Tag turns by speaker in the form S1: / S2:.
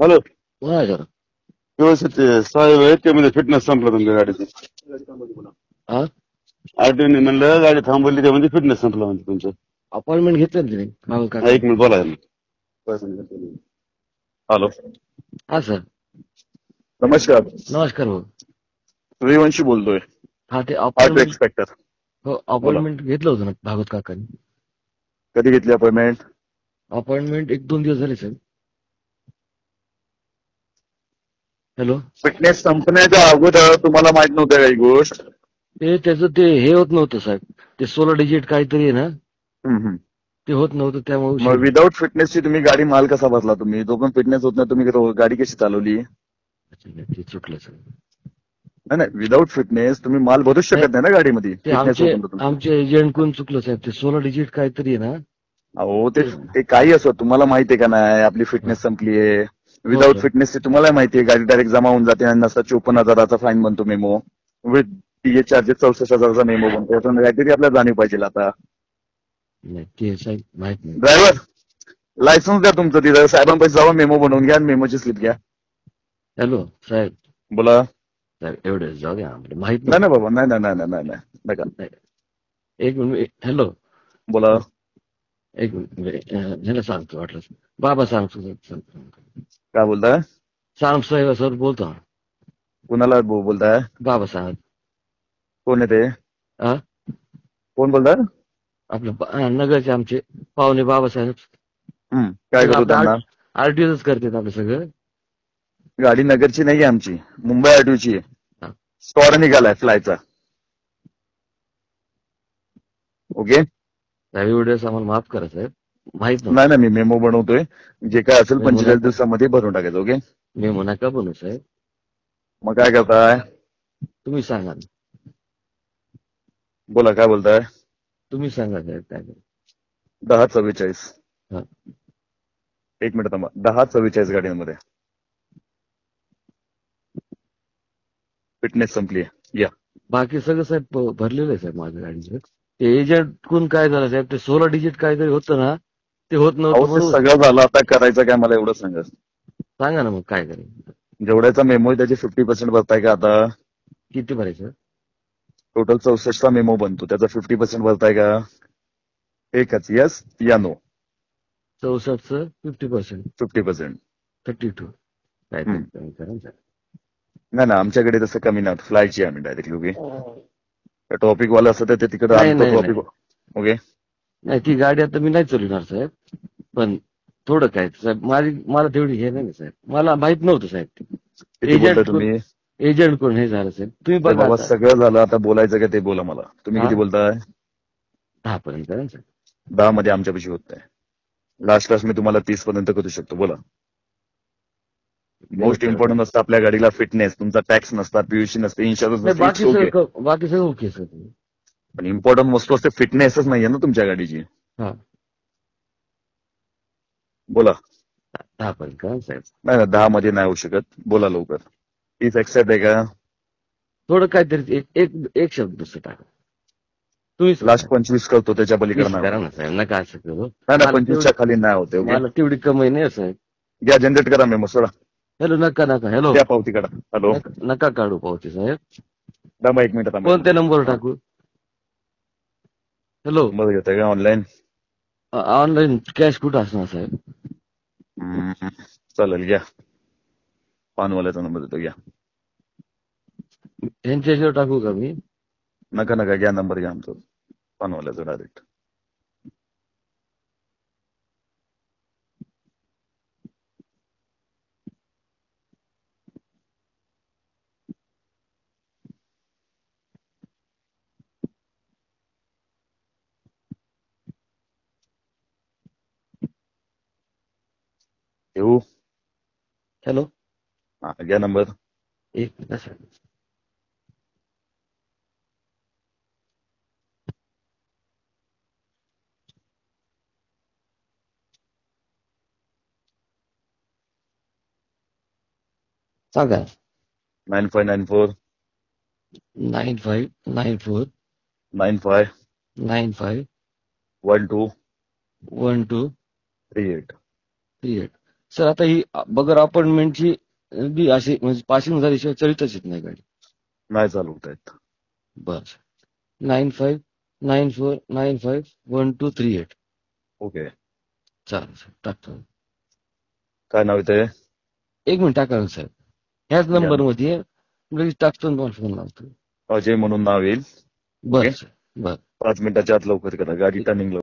S1: Hello,
S2: कोणा जरा
S1: व्यवस्थित साहेब मध्ये फिटनेस संपला तुमच्या गाडीचा.
S2: हा
S1: आरटीओने म्हणलं गाडी थांबवली त्यामध्ये फिटनेस संपला म्हणजे तुमचं.
S2: अपॉइंटमेंट घेतलं ना तिने भाऊ
S1: हा,
S2: काका.
S1: एक मिनिट बोला. हॅलो,
S2: हा सर,
S1: नमस्कार.
S2: नमस्कार भाऊ.
S1: सूर्यवंशी बोलतोय,
S2: हा ते
S1: ऑटो
S2: अपॉइंटमेंट,
S1: एक्सपेक्टर.
S2: हो
S1: बोला,
S2: अपॉइंटमेंट घेतलं होतं ना भागवत काकांनी.
S1: कधी घेतली अपॉइंटमेंट?
S2: अपॉइंटमेंट 1-2 दिवस झाले सर. हॅलो,
S1: फिटनेस संपण्याच्या अगोदर तुम्हाला माहित नव्हतं काही गोष्ट?
S2: ते त्याचं ते हे होत नव्हतं साहेब, ते 16 डिजिट काहीतरी आहे ना,
S1: हम्म.
S2: ते होत नव्हतं त्यामुळे उशीर
S1: मग
S2: झाला.
S1: विदाऊट फिटनेसची तुम्ही गाडी माल कसा बसला तुम्ही? तो पण फिटनेस होत नाही, तुम्ही गाडी कशी चालवली?
S2: अच्छा, नाही, ते चुकलं सर.
S1: नाही, विदाऊट फिटनेस तुम्ही माल भरूच
S2: नाही,
S1: शकत नाही ना गाडीमध्ये,
S2: ते
S1: फिटनेस
S2: आमचे
S1: होतं ना तुमचं.
S2: आमचे एजंट कोण चुकलं साहेब, ते 16 डिजिट काहीतरी आहे ना.
S1: अहो, ते काही असो, तुम्हाला माहितीये का नाही आपली
S2: हा.
S1: फिटनेस संपली आहे?
S2: हो
S1: विदाऊट
S2: सर.
S1: फिटनेसची तुम्हाला माहितीये गाडी डायरेक्ट जमा होऊन जाते आणि नसता 54,000चा फाईन बनतो मेमो. विथ टीए चार्जेस 64,000चा मेमो बनतो. त्यातून काहीतरी आपल्याला जाणीव पाहिजे आता.
S2: नाही ते साहेब माहित नाही.
S1: ड्रायव्हर, लायसन्स द्या तुमचं तिथं, साहेबांपाशी जाऊन मेमो बनवून घ्या आणि मेमोची स्लिप घ्या.
S2: हॅलो साहेब,
S1: बोला.
S2: साहेब एवढे जाऊ द्या, आम्हाला माहित
S1: नाही
S2: नव्हतं.
S1: ना बाबा, नाही नाही नाही नाही नाही नका.
S2: नाही, एक मिनिट. हॅलो,
S1: बोला.
S2: एक मिनिट, ह्याला सांगतो वाटलं. बाबा सांगतो सर.
S1: काय बोलताय?
S2: सांग साहेब सर, बोलतो.
S1: कुणाला बोलताय?
S2: बाबा सांग.
S1: कोण आहे ते?
S2: हा,
S1: कोण बोलताय?
S2: आपलं नगरचे आमचे पाहुणे बाबासाहेब.
S1: काय करू
S2: आपलं
S1: त्यांना?
S2: आरटीओच करतात आपलं सगळं.
S1: गाडी नगरची नाहीये आमची, मुंबई आरटीओची आहे.
S2: हा.
S1: स्टॉर निघालाय फ्लायचा. ओके.
S2: त्यावेळी वेळेस आम्हाला माफ करा साहेब, माहित
S1: नाही
S2: नव्हतं.
S1: ना, मी मेमो बनवतोय. जे काय असेल
S2: मेमो
S1: 45
S2: नका,
S1: दिवसामध्ये भरून टाकायचं. ओके.
S2: मेमो नका बनवू साहेब,
S1: मग काय करताय?
S2: तुम्ही सांगा ना.
S1: बोला, काय बोलताय?
S2: तुम्ही सांगा साहेब काय करायचं.
S1: 1044.
S2: हा.
S1: एक मिनिट थांबा. 1044 गाडीमध्ये फिटनेस संपली आहे. या.
S2: बाकी सगळं साहेब भरलेलं आहे साहेब माझ्या गाडीचं. ते एजंट कोण काय झालं साहेब, ते 16 डिजिट काहीतरी होतं ना, ते होत
S1: अहो,
S2: नव्हतं
S1: ते
S2: म्हणून.
S1: सगळं झालं, आता करायचं काय मला एवढं सांगा.
S2: सांगा ना मग काय करायचं.
S1: जेवढ्याचा मेमो आहे त्याचे 50% भरताय का आता?
S2: किती भरायचं?
S1: टोटल 64चा मेमो बनतो, त्याचा 50% भरताय का? एकच, यस या नो?
S2: 64चं 50%,
S1: 50%.
S2: 32 काहीतरी कमी करा ना साहेब.
S1: नाही ना, आमच्याकडे तसं कमी नाही, फ्लायची आहे आम्ही डायरेक्टली. ओके. टॉपिक वाला असतं ते तिकडे
S2: नाही
S1: आणतो
S2: नाही
S1: टॉपिक.
S2: नाही
S1: ओके.
S2: नाही, ती गाडी आता मी नाही चालवणार साहेब. पण थोडं काय साहेब, मला तेवढी हे नाही साहेब, मला माहित नव्हतं साहेब.
S1: किती बोलताय तुम्ही?
S2: एजंट कोण हे झालं साहेब, तुम्ही
S1: अरे
S2: बघा
S1: बाबा,
S2: आता.
S1: सगळं झालं, आता बोलायचं का ते बोला मला. तुम्ही
S2: हा,
S1: किती बोलताय?
S2: 10 पर्यंत करा ना साहेब.
S1: 10 मध्ये आमच्यापाशी होत नाही. लास्ट मी तुम्हाला 30 पर्यंत करू शकतो. बोला.
S2: तेवढं
S1: मोस्ट
S2: करा साहेब.
S1: इम्पॉर्टंट असतं आपल्या गाडीला फिटनेस. तुमचा टॅक्स नसता, पीयूसी नसते, इन्शुरन्स
S2: नाही,
S1: नसते. It's okay.
S2: बाकी सगळं ओके सर.
S1: पण इम्पॉर्टंट वस्तू असते, फिटनेसच नाहीये ना तुमच्या गाडीची.
S2: हा,
S1: बोला.
S2: 10 पर्यंत करा ना साहेब.
S1: नाही ना, 10 मध्ये नाही होऊ शकत. बोला लवकर. 30 एक्सेप्ट आहे का?
S2: थोडं काहीतरी एक एक शब्द दुसरं टाका. तुम्हीच
S1: लास्ट 25 करतो, त्याच्या पलीकडे
S2: 20
S1: नाही
S2: करा
S1: होत.
S2: ना साहेब, नका असं करू.
S1: नाही ना,
S2: मला
S1: 25च्या
S2: तेवढी
S1: खाली नाही होते. ओके.
S2: मला तेवढी कमाई नाही साहेब.
S1: घ्या, जनरेट करा मेमो. सोडा.
S2: हॅलो, नका हॅलो,
S1: द्या पावती काढा. हॅलो,
S2: नका काढू पावती साहेब.
S1: थांबा 1 मिनिट. थांबा.
S2: कोणत्या नंबरवर टाकू? हॅलो,
S1: नंबर घेताय का ऑनलाईन?
S2: ऑनलाईन कॅश कुठं असणार साहेब?
S1: चालेल, घ्या. पानवाल्याचा नंबर देतो, घ्या.
S2: ह्यांच्यावर टाकू का मी?
S1: नका नका, घ्या नंबर, घ्या आमचा पानवाल्याचा डायरेक्ट. येऊ?
S2: हॅलो,
S1: हा, घ्या नंबर.
S2: एक मिनिट साहेब. सांगा.
S1: 9594
S2: 9594
S1: 95
S2: 95
S1: 12
S2: 12
S1: 38.
S2: 38. सर आता ही बगर अपॉइंटमेंटची बी अशी म्हणजे पासिंग झाल्याशिवाय चलितच येत नाही गाडी.
S1: नाही चालवता येत.
S2: बस 9594951238.
S1: ओके.
S2: चालेल सर, टाकतो.
S1: काय नाव येते?
S2: एक मिनिट टाका ना साहेब, ह्याच
S1: या.
S2: नंबरमध्ये लगेच टाकतो आणि तुम्हाला फोन लावतो.
S1: अजय म्हणून नाव येईल.
S2: बरं सर, बरं.
S1: 5 मिनिटाच्या आत लवकर करा, गाडी टर्निंग